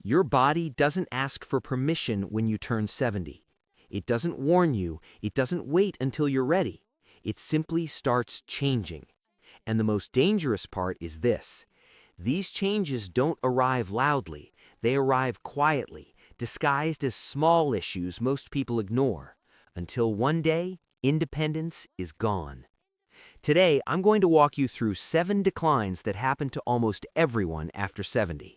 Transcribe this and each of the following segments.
Your body doesn't ask for permission when you turn 70. It doesn't warn you, it doesn't wait until you're ready. It simply starts changing. And the most dangerous part is this. These changes don't arrive loudly, they arrive quietly, disguised as small issues most people ignore, until one day, independence is gone. Today, I'm going to walk you through 7 declines that happen to almost everyone after 70.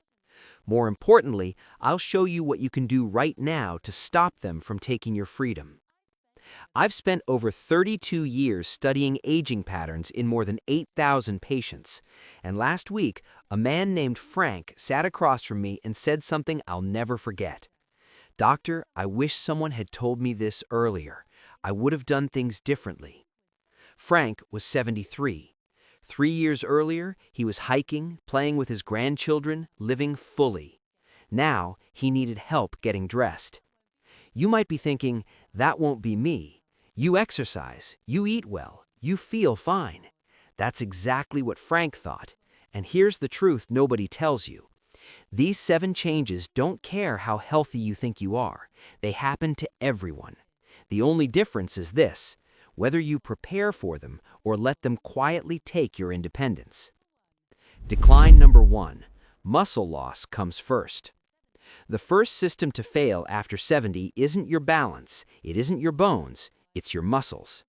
More importantly, I'll show you what you can do right now to stop them from taking your freedom. I've spent over 32 years studying aging patterns in more than 8,000 patients, and last week, a man named Frank sat across from me and said something I'll never forget. "Doctor, I wish someone had told me this earlier. I would have done things differently." Frank was 73. 3 years earlier, he was hiking, playing with his grandchildren, living fully. Now, he needed help getting dressed. You might be thinking, that won't be me. You exercise, you eat well, you feel fine. That's exactly what Frank thought. And here's the truth nobody tells you. These 7 changes don't care how healthy you think you are. They happen to everyone. The only difference is this: whether you prepare for them or let them quietly take your independence. Decline number 1. Muscle loss comes first. The first system to fail after 70 isn't your balance, it isn't your bones, it's your muscles.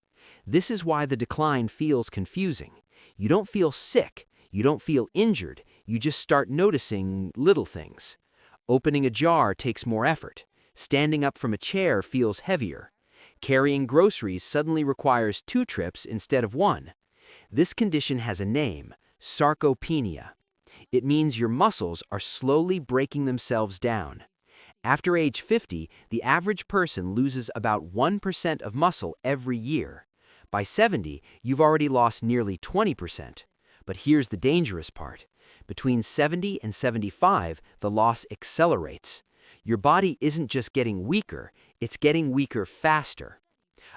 This is why the decline feels confusing. You don't feel sick, you don't feel injured, you just start noticing little things. Opening a jar takes more effort. Standing up from a chair feels heavier. Carrying groceries suddenly requires 2 trips instead of 1. This condition has a name: sarcopenia. It means your muscles are slowly breaking themselves down. After age 50, the average person loses about 1% of muscle every year. By 70, you've already lost nearly 20%. But here's the dangerous part. Between 70 and 75, the loss accelerates. Your body isn't just getting weaker, it's getting weaker faster.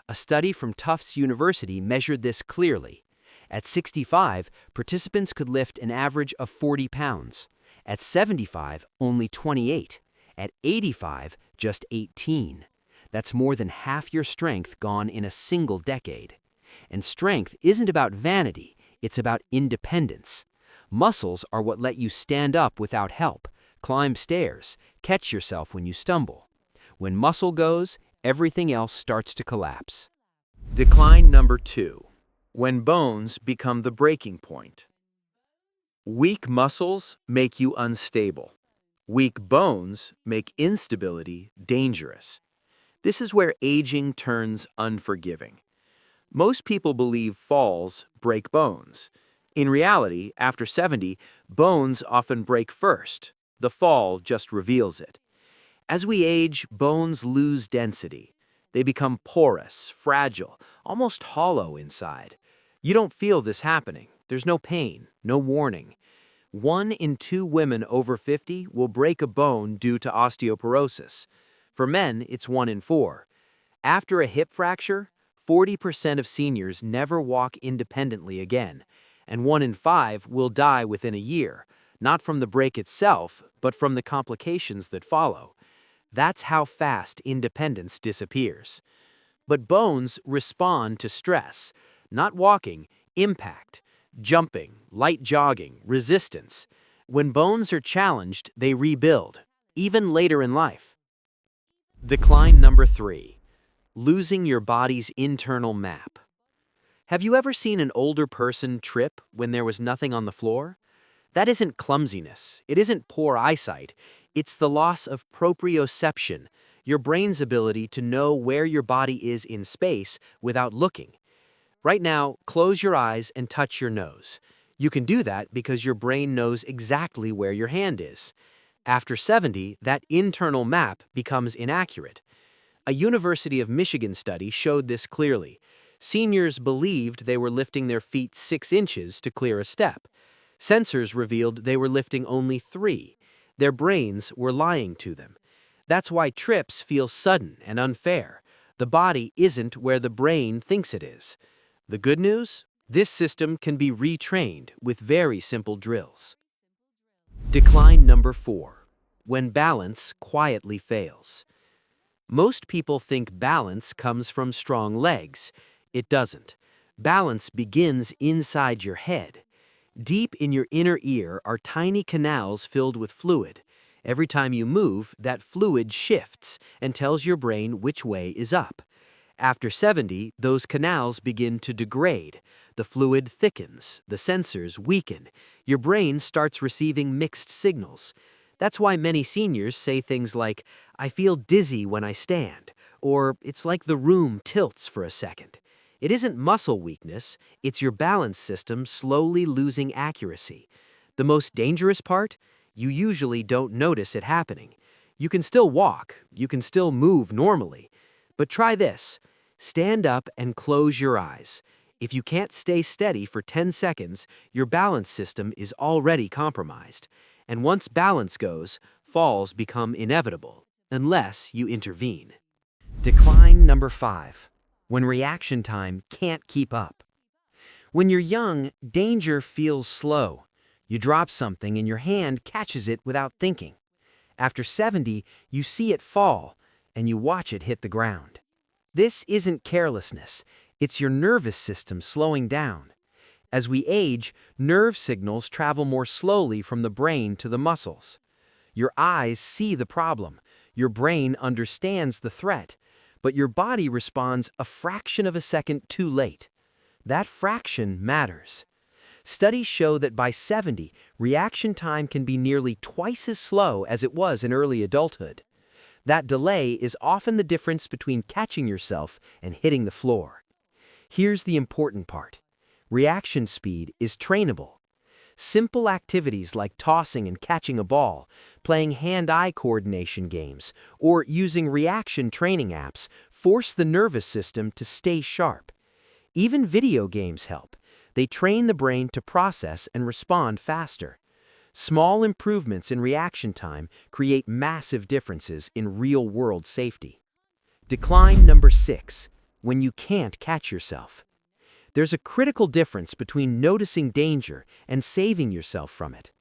A study from Tufts University measured this clearly. At 65, participants could lift an average of 40 pounds. At 75, only 28. At 85, just 18. That's more than half your strength gone in a single decade. And strength isn't about vanity, it's about independence. Muscles are what let you stand up without help, climb stairs, catch yourself when you stumble. When muscle goes, everything else starts to collapse. Decline number 2. When bones become the breaking point. Weak muscles make you unstable. Weak bones make instability dangerous. This is where aging turns unforgiving. Most people believe falls break bones. In reality, after 70, bones often break first. The fall just reveals it. As we age, bones lose density. They become porous, fragile, almost hollow inside. You don't feel this happening. There's no pain, no warning. 1 in 2 women over 50 will break a bone due to osteoporosis. For men, it's 1 in 4. After a hip fracture, 40% of seniors never walk independently again, and 1 in 5 will die within a year, not from the break itself, but from the complications that follow. That's how fast independence disappears. But bones respond to stress, not walking, impact, jumping, light jogging, resistance. When bones are challenged, they rebuild, even later in life. Decline number 3. Losing your body's internal map. Have you ever seen an older person trip when there was nothing on the floor? That isn't clumsiness, it isn't poor eyesight, it's the loss of proprioception, your brain's ability to know where your body is in space without looking. Right now, close your eyes and touch your nose. You can do that because your brain knows exactly where your hand is. After 70, that internal map becomes inaccurate. A University of Michigan study showed this clearly. Seniors believed they were lifting their feet 6 inches to clear a step. Sensors revealed they were lifting only 3. Their brains were lying to them. That's why trips feel sudden and unfair. The body isn't where the brain thinks it is. The good news? This system can be retrained with very simple drills. Decline number 4. when balance quietly fails. Most people think balance comes from strong legs. It doesn't. Balance begins inside your head. Deep in your inner ear are tiny canals filled with fluid. Every time you move, that fluid shifts and tells your brain which way is up. After 70, those canals begin to degrade. The fluid thickens, the sensors weaken. Your brain starts receiving mixed signals. That's why many seniors say things like, "I feel dizzy when I stand," or "It's like the room tilts for a second." It isn't muscle weakness, it's your balance system slowly losing accuracy. The most dangerous part? You usually don't notice it happening. You can still walk, you can still move normally. But try this. Stand up and close your eyes. If you can't stay steady for 10 seconds, your balance system is already compromised. And once balance goes, falls become inevitable, unless you intervene. Decline number 5. When reaction time can't keep up. When you're young, danger feels slow. You drop something and your hand catches it without thinking. After 70, you see it fall, and you watch it hit the ground. This isn't carelessness, it's your nervous system slowing down. As we age, nerve signals travel more slowly from the brain to the muscles. Your eyes see the problem, your brain understands the threat, but your body responds a fraction of a second too late. That fraction matters. Studies show that by 70, reaction time can be nearly twice as slow as it was in early adulthood. That delay is often the difference between catching yourself and hitting the floor. Here's the important part. Reaction speed is trainable. Simple activities like tossing and catching a ball, playing hand-eye coordination games, or using reaction training apps force the nervous system to stay sharp. Even video games help. They train the brain to process and respond faster. Small improvements in reaction time create massive differences in real-world safety. Decline number 6. When you can't catch yourself. There's a critical difference between noticing danger and saving yourself from it.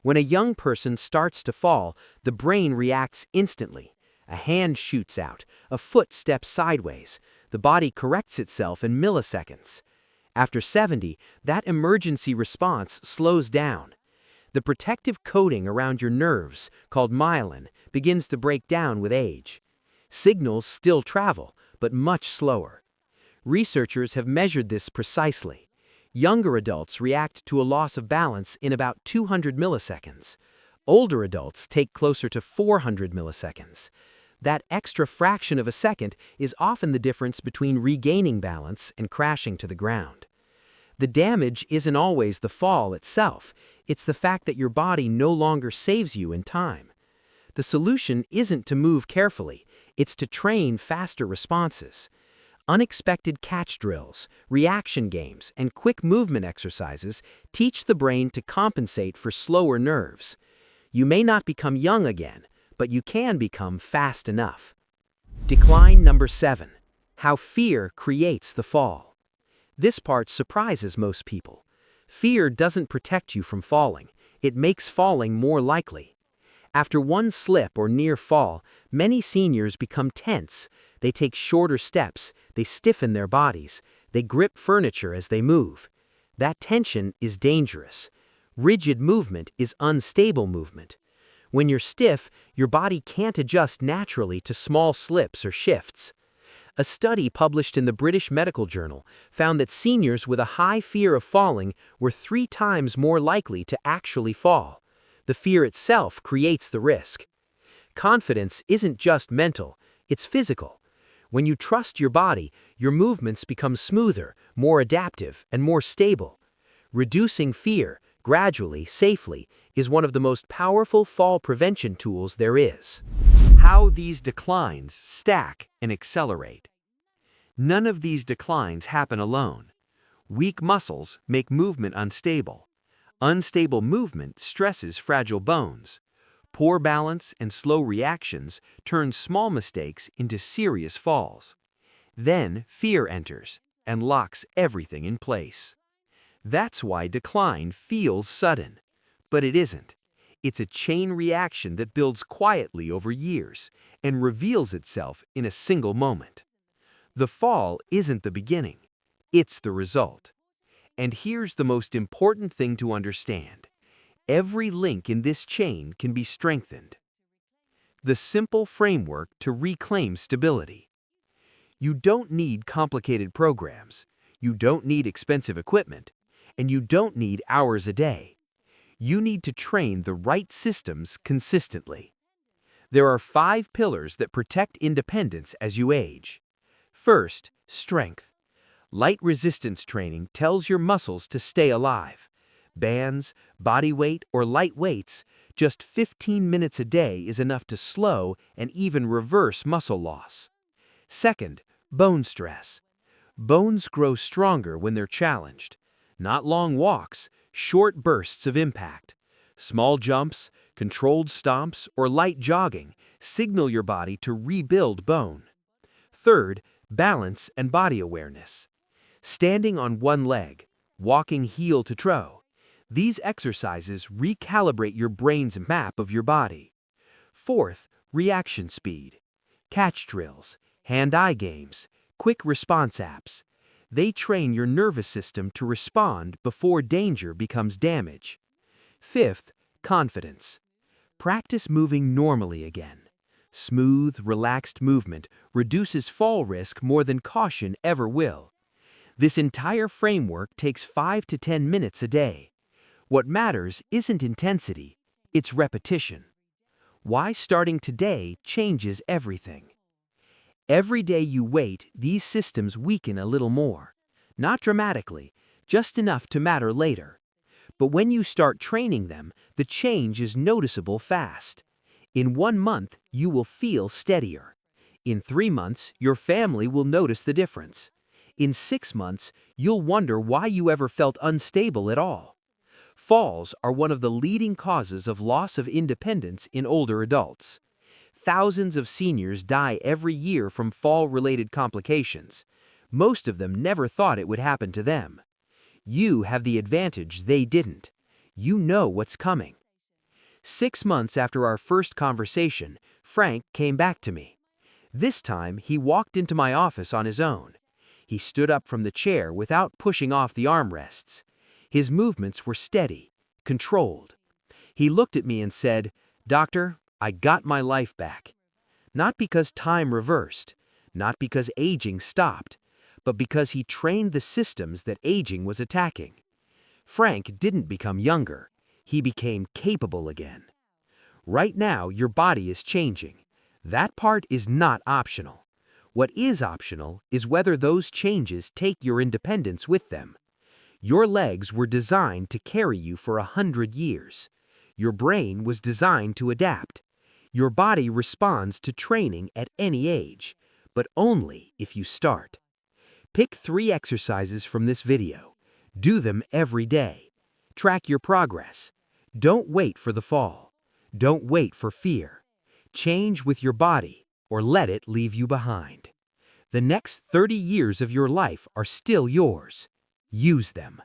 When a young person starts to fall, the brain reacts instantly. A hand shoots out, a foot steps sideways, the body corrects itself in milliseconds. After 70, that emergency response slows down. The protective coating around your nerves, called myelin, begins to break down with age. Signals still travel, but much slower. Researchers have measured this precisely. Younger adults react to a loss of balance in about 200 milliseconds. Older adults take closer to 400 milliseconds. That extra fraction of a second is often the difference between regaining balance and crashing to the ground. The damage isn't always the fall itself, it's the fact that your body no longer saves you in time. The solution isn't to move carefully, it's to train faster responses. Unexpected catch drills, reaction games, and quick movement exercises teach the brain to compensate for slower nerves. You may not become young again, but you can become fast enough. Decline number 7. How fear creates the fall. This part surprises most people. Fear doesn't protect you from falling, it makes falling more likely. After one slip or near fall, many seniors become tense. They take shorter steps, they stiffen their bodies, they grip furniture as they move. That tension is dangerous. Rigid movement is unstable movement. When you're stiff, your body can't adjust naturally to small slips or shifts. A study published in the British Medical Journal found that seniors with a high fear of falling were 3 times more likely to actually fall. The fear itself creates the risk. Confidence isn't just mental, it's physical. When you trust your body, your movements become smoother, more adaptive, and more stable. Reducing fear, gradually, safely, is one of the most powerful fall prevention tools there is. How these declines stack and accelerate. None of these declines happen alone. Weak muscles make movement unstable. Unstable movement stresses fragile bones. Poor balance and slow reactions turn small mistakes into serious falls. Then fear enters and locks everything in place. That's why decline feels sudden, but it isn't. It's a chain reaction that builds quietly over years and reveals itself in a single moment. The fall isn't the beginning, it's the result. And here's the most important thing to understand. Every link in this chain can be strengthened. The simple framework to reclaim stability. You don't need complicated programs, you don't need expensive equipment, and you don't need hours a day. You need to train the right systems consistently. There are 5 pillars that protect independence as you age. First, strength. Light resistance training tells your muscles to stay alive. Bands, body weight, or light weights, just 15 minutes a day is enough to slow and even reverse muscle loss. Second, bone stress. Bones grow stronger when they're challenged. Not long walks, short bursts of impact. Small jumps, controlled stomps, or light jogging signal your body to rebuild bone. Third, balance and body awareness. Standing on one leg, walking heel to toe. These exercises recalibrate your brain's map of your body. Fourth, reaction speed. Catch drills, hand-eye games, quick response apps. They train your nervous system to respond before danger becomes damage. Fifth, confidence. Practice moving normally again. Smooth, relaxed movement reduces fall risk more than caution ever will. This entire framework takes 5 to 10 minutes a day. What matters isn't intensity, it's repetition. Why starting today changes everything. Every day you wait, these systems weaken a little more. Not dramatically, just enough to matter later. But when you start training them, the change is noticeable fast. In 1 month, you will feel steadier. In 3 months, your family will notice the difference. In 6 months, you'll wonder why you ever felt unstable at all. Falls are one of the leading causes of loss of independence in older adults. Thousands of seniors die every year from fall-related complications. Most of them never thought it would happen to them. You have the advantage they didn't. You know what's coming. 6 months after our first conversation, Frank came back to me. This time, he walked into my office on his own. He stood up from the chair without pushing off the armrests. His movements were steady, controlled. He looked at me and said, "Doctor, I got my life back." Not because time reversed, not because aging stopped, but because he trained the systems that aging was attacking. Frank didn't become younger, he became capable again. Right now, your body is changing. That part is not optional. What is optional is whether those changes take your independence with them. Your legs were designed to carry you for 100 years. Your brain was designed to adapt. Your body responds to training at any age, but only if you start. Pick 3 exercises from this video. Do them every day. Track your progress. Don't wait for the fall. Don't wait for fear. Change with your body or let it leave you behind. The next 30 years of your life are still yours. Use them.